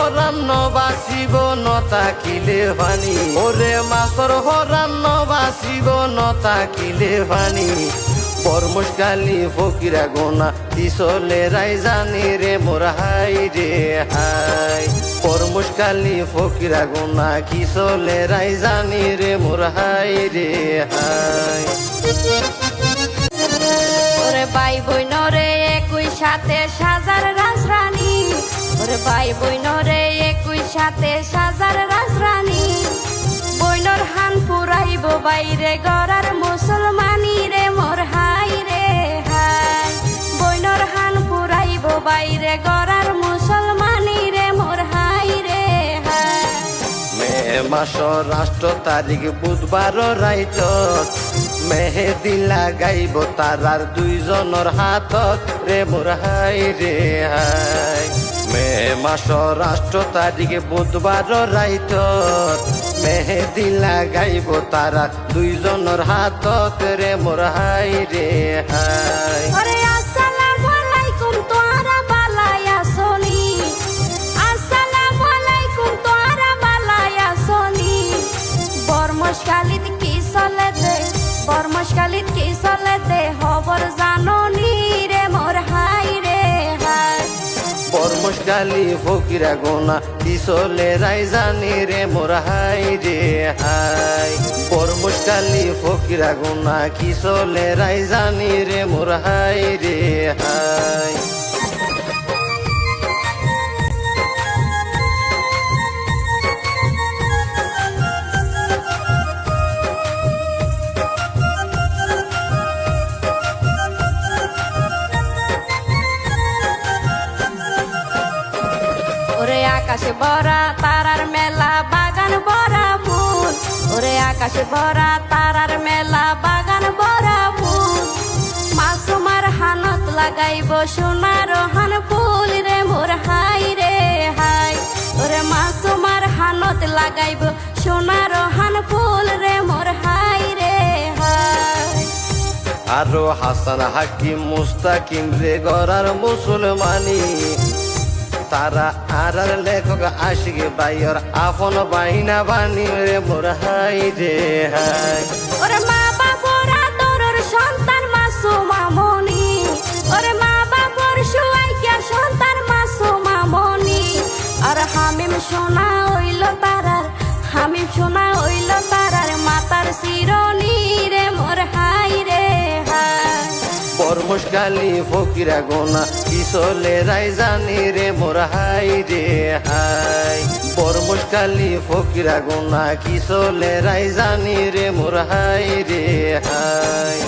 হরান্ন বাসিব নতা কিলে ভানি ওরে মাছর হরান্ন বাসিব নতা কিলে ভানি পরমশকালী ফকিরা গোনা তিসলে রাই জানি রে মোর হাই রে হাই পরমশকালী ফকিরা গোনা কিসলে রাই জানি রে মোর হাই রে হাই ওরে ভাই বইনরে একই সাথে সাজার রাজরানী ওরে ভাই বইনরে একই সাথে সাজার রাজরানী বইনর হান পুরাইব বাইরে গড়ার মুসলমানি রে মোর হাই রে হাই বইনর হান পুরাইব বাইরে গড়ার মুসলমানি রে মোর হাই রে হাই মে মাস রাষ্ট্র তারিখ বুধবার রাইতত মেহেদি লাগাইব তারার দুইজনের হাতত রে মোর হাই রে হাই মে মাস রাষ্ট্র তারিখ বুধবার রাইতত মেহেদি লাগাইব তারা দুইজনের হাতত রে মোর হাই রে হাই ওরে আসসালামু আলাইকুম তোরা বালায়া সোনি আসসালামু আলাইকুম তোরা বালায়া সোনি বর্মশকালিত কি চলে দে বর্মশকালিত কি চলে দে খবর জাননি রে মোর হাই রে হাই পরমশকালী ফকিরা গোনা তিসলে রাই জানি রে মোর হাই রে হাই পরমশকালী ফকিরা গোনা কিসলে রাই জানি রে মোর হাই রে হাই ওরে আকাশে ভরা তারার মেলা বাগান ভরা ফুল ওরে আকাশে ভরা তারার মেলা বাগান ভরা ফুল মাসুমার হানত লাগাইব সোনার হান ফুল রে মোর হাই রে হাই ওরে মাসুমার হানত লাগাইব সোনার হান ফুল রে মোর হাই রে হাই আরো হাসান হাকিম মুস্তাকিম রে গড়ার মুসলমানি তারা আর লেখক আশিক বাইর আপন বাইনা বানি রে মোর হাই রে হাই ওরে মা বাবার আদরের সন্তান মাসুমা মনি ওরে মা বাবার সুয়াইয়া সন্তান মাসুমা মনি আর হামিম সোনা হইল তারার হামিম সোনা হইল তারার মাতার শিরনি রে মোর হাই রে হাই পরমশকালী ফকিরা গোনা কিসলে রাই জানি রে মোর হাই রে হাই পরমশকালী ফকিরা গোনা কিসলে রাই জানি রে মোর হাই রে হাই